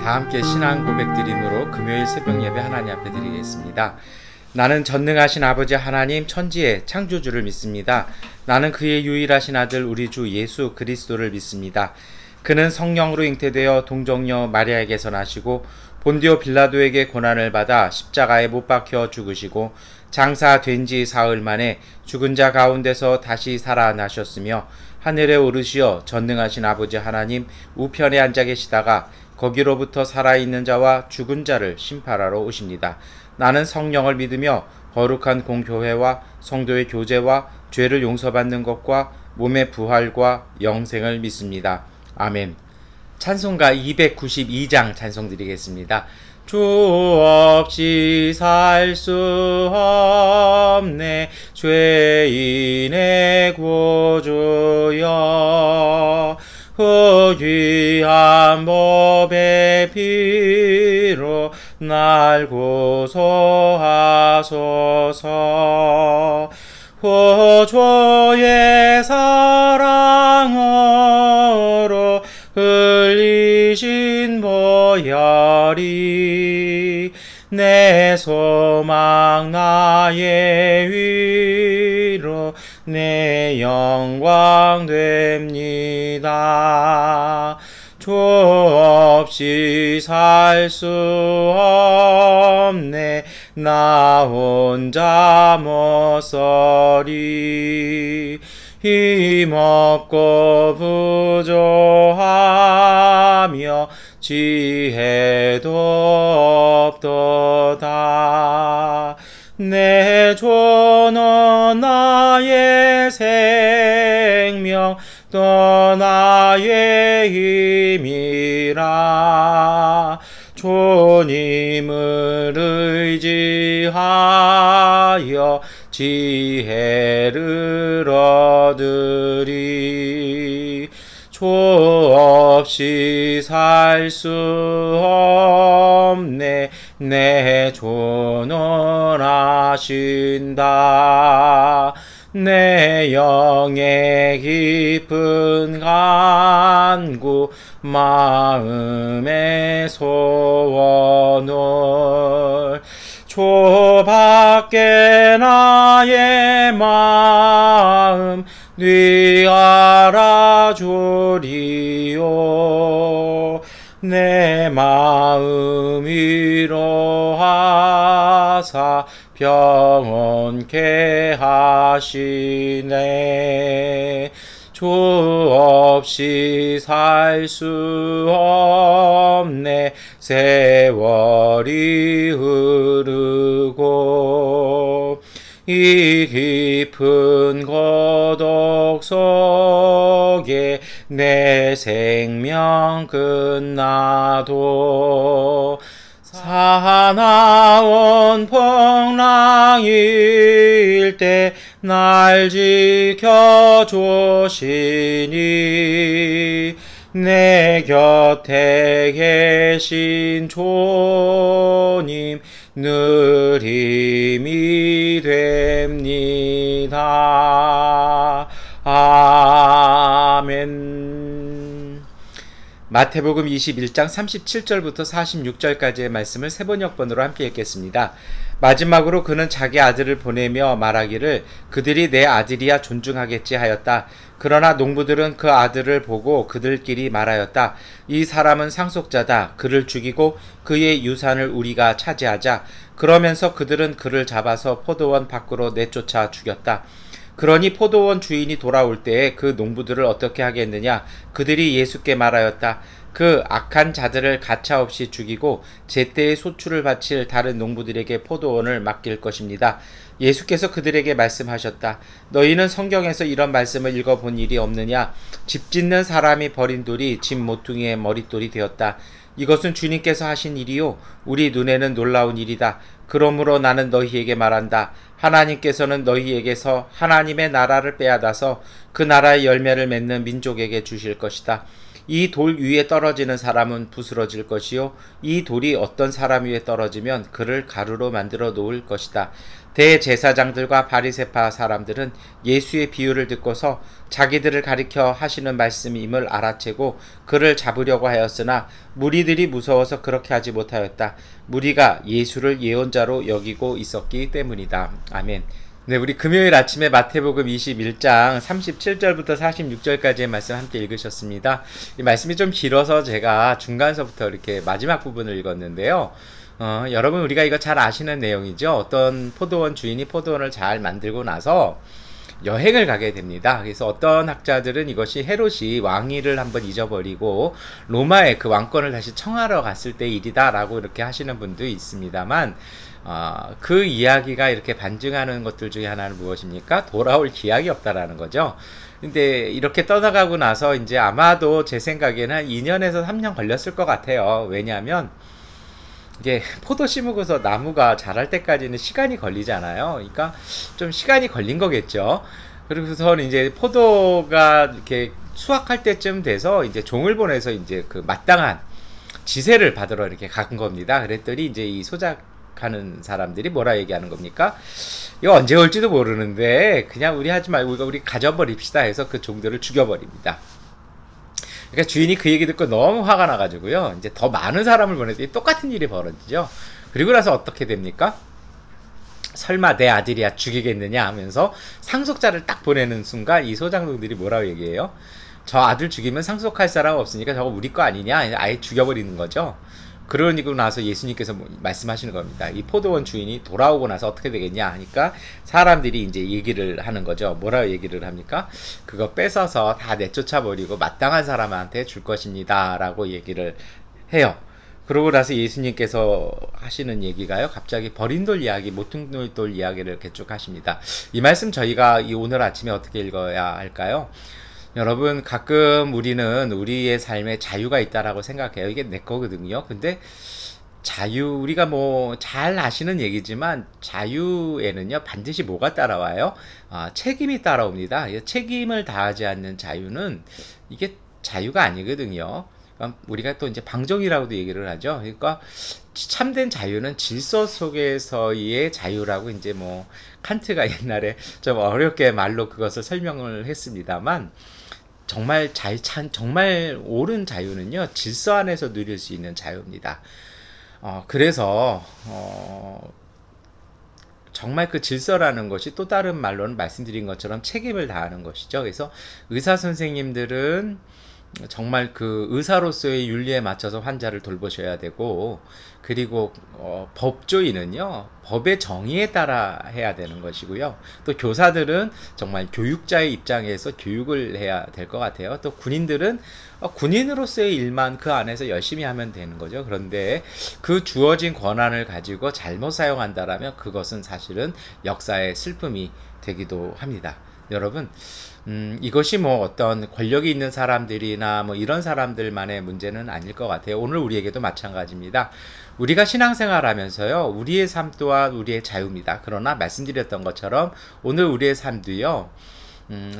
다 함께 신앙 고백 드림으로 금요일 새벽 예배 하나님 앞에 드리겠습니다. 나는 전능하신 아버지 하나님 천지의 창조주를 믿습니다. 나는 그의 유일하신 아들 우리 주 예수 그리스도를 믿습니다. 그는 성령으로 잉태되어 동정녀 마리아에게서 나시고 본디오 빌라도에게 고난을 받아 십자가에 못 박혀 죽으시고 장사된 지 사흘 만에 죽은 자 가운데서 다시 살아나셨으며 하늘에 오르시어 전능하신 아버지 하나님 우편에 앉아 계시다가 거기로부터 살아있는 자와 죽은 자를 심판하러 오십니다. 나는 성령을 믿으며 거룩한 공교회와 성도의 교제와 죄를 용서받는 것과 몸의 부활과 영생을 믿습니다. 아멘. 찬송가 292장 찬송 드리겠습니다. 주 없이 살 수 없네 죄인의 구주여 그 귀한 법의 피로 날 구속하소서. 구주의 사랑으로 흘리신 보혈이 내 소망 나의 위로 내 영광 됩니다. 주 없이 살 수 없네 나 혼자 못 서리. 힘없고 부족하며 지혜도 없도다. 내 주는 나의 생명 또 나의 힘이라. 주님을 의지하여 지혜를 얻으리. 주 없이 살 수 없네 내 주는 아신다. 내 영의 깊은 간구 마음의 소원을 주밖에 나의 마음 네 알아주리요. 내 마음 위로하사 평온케 하시네. 주 없이 살 수 없네 세월이 흐르고 이 깊은 고독 속에 내 생명 끝나도 사나운 풍랑일 때 날 지켜주시니 내 곁에 계신 주님 늘 힘이 됩니다. 아멘. 마태복음 21장 37절부터 46절까지의 말씀을 세번역번으로 함께 읽겠습니다. 마지막으로 그는 자기 아들을 보내며 말하기를 그들이 내 아들이야 존중하겠지 하였다. 그러나 농부들은 그 아들을 보고 그들끼리 말하였다. 이 사람은 상속자다. 그를 죽이고 그의 유산을 우리가 차지하자. 그러면서 그들은 그를 잡아서 포도원 밖으로 내쫓아 죽였다. 그러니 포도원 주인이 돌아올 때에 그 농부들을 어떻게 하겠느냐? 그들이 예수께 말하였다. 그 악한 자들을 가차없이 죽이고 제때에 소출을 바칠 다른 농부들에게 포도원을 맡길 것입니다. 예수께서 그들에게 말씀하셨다. 너희는 성경에서 이런 말씀을 읽어본 일이 없느냐? 집 짓는 사람이 버린 돌이 집 모퉁이의 머릿돌이 되었다. 이것은 주님께서 하신 일이요 우리 눈에는 놀라운 일이다. 그러므로 나는 너희에게 말한다. 하나님께서는 너희에게서 하나님의 나라를 빼앗아서 그 나라의 열매를 맺는 민족에게 주실 것이다. 이 돌 위에 떨어지는 사람은 부스러질 것이요 이 돌이 어떤 사람 위에 떨어지면 그를 가루로 만들어 놓을 것이다. 대제사장들과 바리새파 사람들은 예수의 비유를 듣고서 자기들을 가리켜 하시는 말씀임을 알아채고 그를 잡으려고 하였으나 무리들이 무서워서 그렇게 하지 못하였다. 무리가 예수를 예언자로 여기고 있었기 때문이다. 아멘. 네, 우리 금요일 아침에 마태복음 21장 37절부터 46절까지의 말씀 함께 읽으셨습니다. 이 말씀이 좀 길어서 제가 중간서부터 이렇게 마지막 부분을 읽었는데요. 여러분 우리가 이거 잘 아시는 내용이죠. 어떤 포도원 주인이 포도원을 잘 만들고 나서 여행을 가게 됩니다. 그래서 어떤 학자들은 이것이 헤롯이 왕위를 한번 잊어버리고 로마에 그 왕권을 다시 청하러 갔을 때 일이다 라고 이렇게 하시는 분도 있습니다만 그 이야기가 이렇게 반증하는 것들 중에 하나는 무엇입니까? 돌아올 기약이 없다라는 거죠. 근데 이렇게 떠나가고 나서 이제 아마도 제 생각에는 한 2년에서 3년 걸렸을 것 같아요. 왜냐하면 이게 포도 심으고서 나무가 자랄 때까지는 시간이 걸리잖아요. 그러니까 좀 시간이 걸린 거겠죠. 그리고서는 이제 포도가 이렇게 수확할 때쯤 돼서 이제 종을 보내서 이제 그 마땅한 지세를 받으러 이렇게 간 겁니다. 그랬더니 이제 이 소작하는 사람들이 뭐라 얘기하는 겁니까? 이거 언제 올지도 모르는데 그냥 우리 하지 말고 우리 가져버립시다 해서 그 종들을 죽여버립니다. 그러니까 주인이 그 얘기 듣고 너무 화가 나가지고요. 이제 더 많은 사람을 보내더니 똑같은 일이 벌어지죠. 그리고 나서 어떻게 됩니까? 설마 내 아들이야 죽이겠느냐 하면서 상속자를 딱 보내는 순간 이 소장농들이 뭐라고 얘기해요? 저 아들 죽이면 상속할 사람 없으니까 저거 우리 거 아니냐? 아예 죽여버리는 거죠. 그러고 나서 예수님께서 말씀하시는 겁니다. 이 포도원 주인이 돌아오고 나서 어떻게 되겠냐 하니까 사람들이 이제 얘기를 하는 거죠. 뭐라고 얘기를 합니까? 그거 뺏어서 다 내쫓아버리고 마땅한 사람한테 줄 것입니다 라고 얘기를 해요. 그러고 나서 예수님께서 하시는 얘기가요, 갑자기 버린 돌 이야기, 모퉁돌 이야기를 이렇게 쭉 하십니다. 이 말씀 저희가 오늘 아침에 어떻게 읽어야 할까요? 여러분 가끔 우리는 우리의 삶에 자유가 있다라고 생각해요. 이게 내 거거든요. 근데 자유, 우리가 뭐 잘 아시는 얘기지만 자유에는요 반드시 뭐가 따라와요? 책임이 따라옵니다. 책임을 다하지 않는 자유는 이게 자유가 아니거든요. 우리가 또 이제 방종이라고도 얘기를 하죠. 그러니까 참된 자유는 질서 속에서의 자유라고 이제 뭐 칸트가 옛날에 좀 어렵게 말로 그것을 설명을 했습니다만, 정말 옳은 자유는요 질서 안에서 누릴 수 있는 자유입니다. 그래서 정말 그 질서라는 것이 또 다른 말로는 말씀드린 것처럼 책임을 다하는 것이죠. 그래서 의사 선생님들은 정말 그 의사로서의 윤리에 맞춰서 환자를 돌보셔야 되고, 그리고 법조인은요 법의 정의에 따라 해야 되는 것이고요. 또 교사들은 정말 교육자의 입장에서 교육을 해야 될 것 같아요. 또 군인들은 군인으로서의 일만 그 안에서 열심히 하면 되는 거죠. 그런데 그 주어진 권한을 가지고 잘못 사용한다라면 그것은 사실은 역사의 슬픔이 되기도 합니다. 여러분, 이것이 뭐 어떤 권력이 있는 사람들이나 뭐 이런 사람들만의 문제는 아닐 것 같아요. 오늘 우리에게도 마찬가지입니다. 우리가 신앙생활 하면서요, 우리의 삶 또한 우리의 자유입니다. 그러나 말씀드렸던 것처럼 오늘 우리의 삶도요,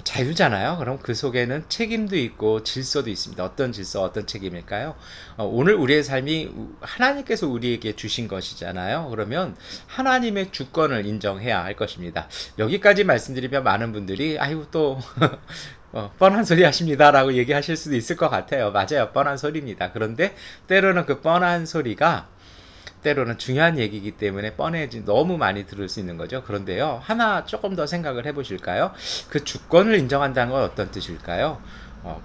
자유잖아요. 그럼 그 속에는 책임도 있고 질서도 있습니다. 어떤 질서, 어떤 책임일까요? 오늘 우리의 삶이 하나님께서 우리에게 주신 것이잖아요. 그러면 하나님의 주권을 인정해야 할 것입니다. 여기까지 말씀드리면 많은 분들이 아이고 또 뻔한 소리 하십니다 라고 얘기하실 수도 있을 것 같아요. 맞아요, 뻔한 소리입니다. 그런데 때로는 그 뻔한 소리가 때로는 중요한 얘기이기 때문에 뻔해지 너무 많이 들을 수 있는 거죠. 그런데요, 하나 조금 더 생각을 해보실까요? 그 주권을 인정한다는 건 어떤 뜻일까요?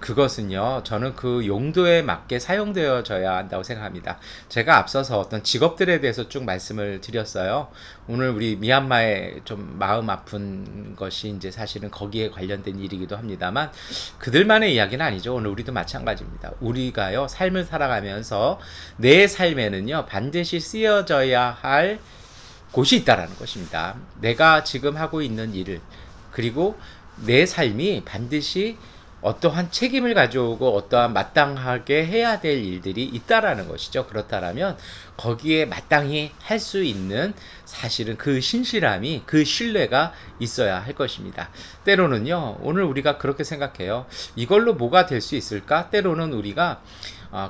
그것은요, 저는 그 용도에 맞게 사용되어져야 한다고 생각합니다. 제가 앞서서 어떤 직업들에 대해서 쭉 말씀을 드렸어요. 오늘 우리 미얀마에 좀 마음 아픈 것이 이제 사실은 거기에 관련된 일이기도 합니다만, 그들만의 이야기는 아니죠. 오늘 우리도 마찬가지입니다. 우리가요, 삶을 살아가면서 내 삶에는요, 반드시 쓰여져야 할 곳이 있다라는 것입니다. 내가 지금 하고 있는 일을, 그리고 내 삶이 반드시 어떠한 책임을 가져오고 어떠한 마땅하게 해야 될 일들이 있다라는 것이죠. 그렇다면 거기에 마땅히 할 수 있는 사실은 그 신실함이, 그 신뢰가 있어야 할 것입니다. 때로는요, 오늘 우리가 그렇게 생각해요. 이걸로 뭐가 될 수 있을까? 때로는 우리가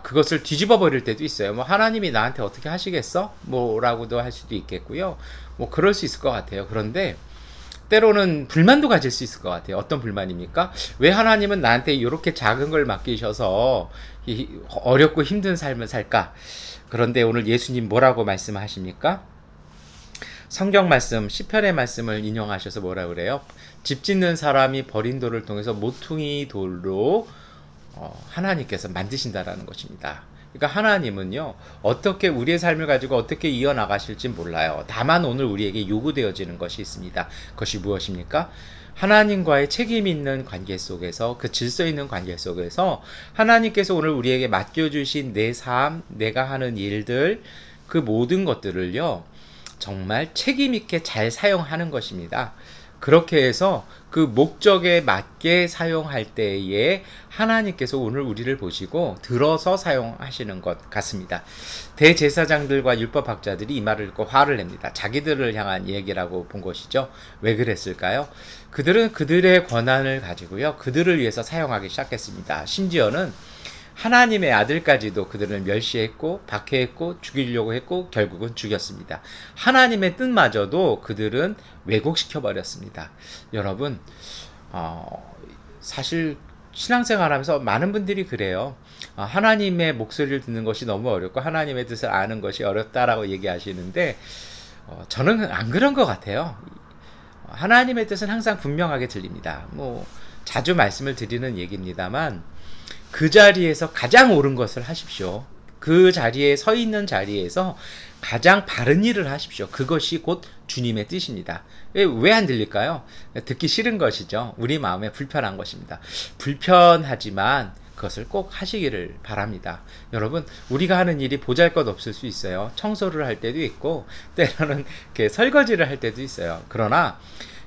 그것을 뒤집어 버릴 때도 있어요. 뭐 하나님이 나한테 어떻게 하시겠어? 뭐라고도 할 수도 있겠고요. 뭐 그럴 수 있을 것 같아요. 그런데 때로는 불만도 가질 수 있을 것 같아요. 어떤 불만입니까? 왜 하나님은 나한테 이렇게 작은 걸 맡기셔서 어렵고 힘든 삶을 살까? 그런데 오늘 예수님 뭐라고 말씀하십니까? 성경 말씀, 시편의 말씀을 인용하셔서 뭐라 그래요? 집 짓는 사람이 버린 돌을 통해서 모퉁이 돌로 하나님께서 만드신다라는 것입니다. 그러니까 하나님은요, 어떻게 우리의 삶을 가지고 어떻게 이어나가실지 몰라요. 다만 오늘 우리에게 요구되어지는 것이 있습니다. 그것이 무엇입니까? 하나님과의 책임 있는 관계 속에서, 그 질서 있는 관계 속에서 하나님께서 오늘 우리에게 맡겨주신 내 삶, 내가 하는 일들, 그 모든 것들을요, 정말 책임 있게 잘 사용하는 것입니다. 그렇게 해서 그 목적에 맞게 사용할 때에 하나님께서 오늘 우리를 보시고 들어서 사용하시는 것 같습니다. 대제사장들과 율법학자들이 이 말을 듣고 화를 냅니다. 자기들을 향한 얘기라고 본 것이죠. 왜 그랬을까요? 그들은 그들의 권한을 가지고요, 그들을 위해서 사용하기 시작했습니다. 심지어는 하나님의 아들까지도 그들을 멸시했고 박해했고 죽이려고 했고 결국은 죽였습니다. 하나님의 뜻마저도 그들은 왜곡시켜 버렸습니다. 여러분, 사실 신앙생활하면서 많은 분들이 그래요. 하나님의 목소리를 듣는 것이 너무 어렵고 하나님의 뜻을 아는 것이 어렵다라고 얘기하시는데, 저는 안 그런 것 같아요. 하나님의 뜻은 항상 분명하게 들립니다. 뭐 자주 말씀을 드리는 얘기입니다만, 그 자리에서 가장 옳은 것을 하십시오. 그 자리에 서 있는 자리에서 가장 바른 일을 하십시오. 그것이 곧 주님의 뜻입니다. 왜 안 들릴까요? 듣기 싫은 것이죠. 우리 마음에 불편한 것입니다. 불편하지만 그것을 꼭 하시기를 바랍니다. 여러분, 우리가 하는 일이 보잘것없을 수 있어요. 청소를 할 때도 있고 때로는 이렇게 설거지를 할 때도 있어요. 그러나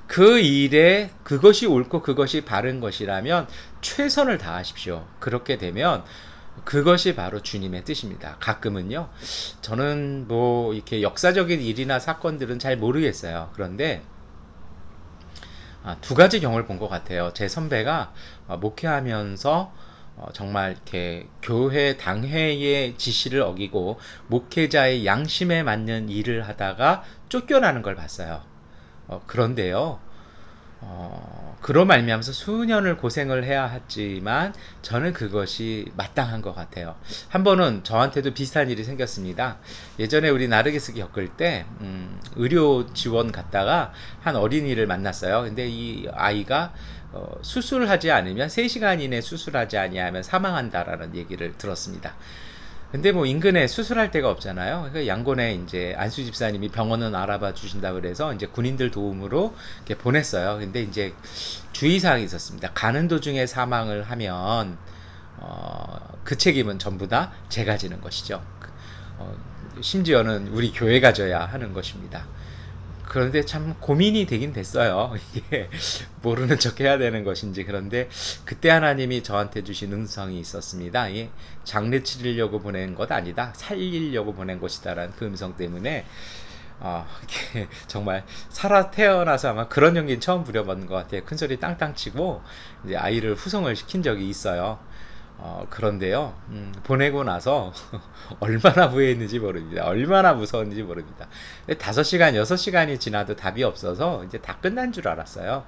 그 일에 그것이 옳고 그것이 바른 것이라면 최선을 다하십시오. 그렇게 되면 그것이 바로 주님의 뜻입니다. 가끔은요, 저는 뭐 이렇게 역사적인 일이나 사건들은 잘 모르겠어요. 그런데 두 가지 경우를 본 것 같아요. 제 선배가 목회하면서 정말 이렇게 교회 당회의 지시를 어기고 목회자의 양심에 맞는 일을 하다가 쫓겨나는 걸 봤어요. 그런데요, 그로 말미암아서 수년을 고생을 해야 했지만 저는 그것이 마땅한 것 같아요. 한 번은 저한테도 비슷한 일이 생겼습니다. 예전에 우리 나르게스 겪을 때 의료 지원 갔다가 한 어린이를 만났어요. 근데 이 아이가 수술하지 않으면 3시간 이내 수술하지 아니하면 사망한다라는 얘기를 들었습니다. 근데 뭐 인근에 수술할 데가 없잖아요. 그러니까 양곤에 이제 안수 집사님이 병원은 알아봐 주신다 그래서 이제 군인들 도움으로 이렇게 보냈어요. 근데 이제 주의사항이 있었습니다. 가는 도중에 사망을 하면 그 책임은 전부 다 제가 지는 것이죠. 심지어는 우리 교회가 져야 하는 것입니다. 그런데 참 고민이 되긴 됐어요. 이게 모르는 척 해야 되는 것인지. 그런데 그때 하나님이 저한테 주신 음성이 있었습니다. 장례 치르려고 보낸 것 아니다, 살리려고 보낸 것이다 라는 그 음성 때문에 이게 정말 살아 태어나서 아마 그런 연기는 처음 부려본 것 같아요. 큰소리 땅땅 치고 이제 아이를 후송을 시킨 적이 있어요. 그런데요, 보내고 나서 얼마나 후회했는지 모릅니다. 얼마나 무서웠는지 모릅니다. 5시간, 6시간이 지나도 답이 없어서 이제 다 끝난 줄 알았어요.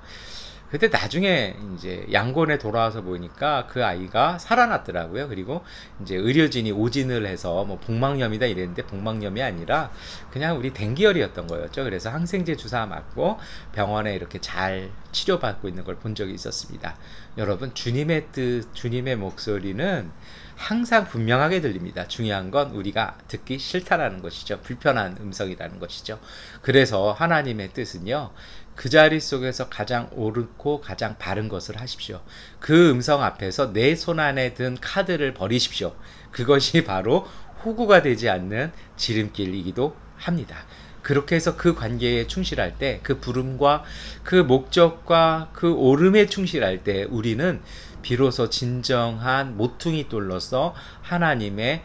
근데 나중에 이제 양곤에 돌아와서 보니까 그 아이가 살아났더라고요. 그리고 이제 의료진이 오진을 해서 뭐 복막염이다 이랬는데 복막염이 아니라 그냥 우리 댕기열이었던 거였죠. 그래서 항생제 주사 맞고 병원에 이렇게 잘 치료받고 있는 걸 본 적이 있었습니다. 여러분, 주님의 뜻, 주님의 목소리는 항상 분명하게 들립니다. 중요한 건 우리가 듣기 싫다라는 것이죠. 불편한 음성이라는 것이죠. 그래서 하나님의 뜻은요, 그 자리 속에서 가장 옳고 가장 바른 것을 하십시오. 그 음성 앞에서 내 손 안에 든 카드를 버리십시오. 그것이 바로 호구가 되지 않는 지름길이기도 합니다. 그렇게 해서 그 관계에 충실할 때, 그 부름과 그 목적과 그 오름에 충실할 때 우리는 비로소 진정한 모퉁이 돌로서 하나님의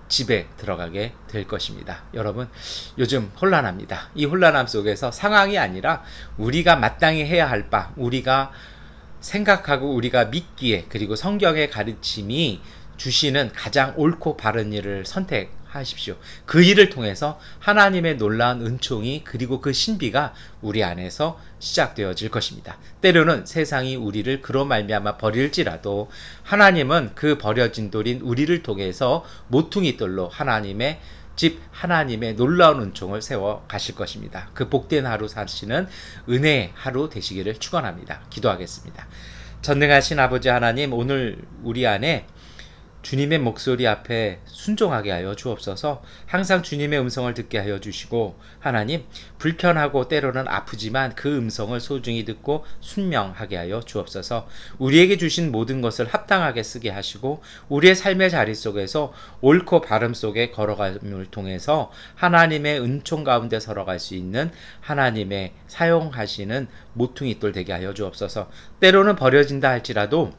집에 들어가게 될 것입니다. 여러분, 요즘 혼란합니다. 이 혼란함 속에서 상황이 아니라 우리가 마땅히 해야 할 바, 우리가 생각하고 우리가 믿기에, 그리고 성경의 가르침이 주시는 가장 옳고 바른 일을 선택하십시오. 그 일을 통해서 하나님의 놀라운 은총이 그리고 그 신비가 우리 안에서 시작되어질 것입니다. 때로는 세상이 우리를 그로 말미암아 버릴지라도 하나님은 그 버려진 돌인 우리를 통해서 모퉁이 돌로 하나님의 집 하나님의 놀라운 은총을 세워 가실 것입니다. 그 복된 하루 사시는 은혜의 하루 되시기를 축원합니다. 기도하겠습니다. 전능하신 아버지 하나님, 오늘 우리 안에 주님의 목소리 앞에 순종하게 하여 주옵소서. 항상 주님의 음성을 듣게 하여 주시고, 하나님, 불편하고 때로는 아프지만 그 음성을 소중히 듣고 순명하게 하여 주옵소서. 우리에게 주신 모든 것을 합당하게 쓰게 하시고, 우리의 삶의 자리 속에서 옳고 바름 속에 걸어감을 통해서 하나님의 은총 가운데 살아갈 수 있는 하나님의 사용하시는 모퉁이돌 되게 하여 주옵소서. 때로는 버려진다 할지라도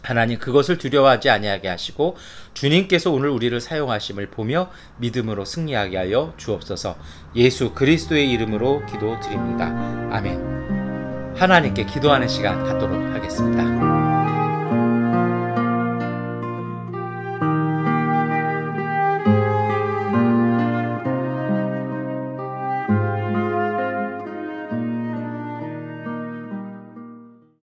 하나님, 그것을 두려워하지 아니하게 하시고 주님께서 오늘 우리를 사용하심을 보며 믿음으로 승리하게 하여 주옵소서. 예수 그리스도의 이름으로 기도드립니다. 아멘. 하나님께 기도하는 시간 갖도록 하겠습니다.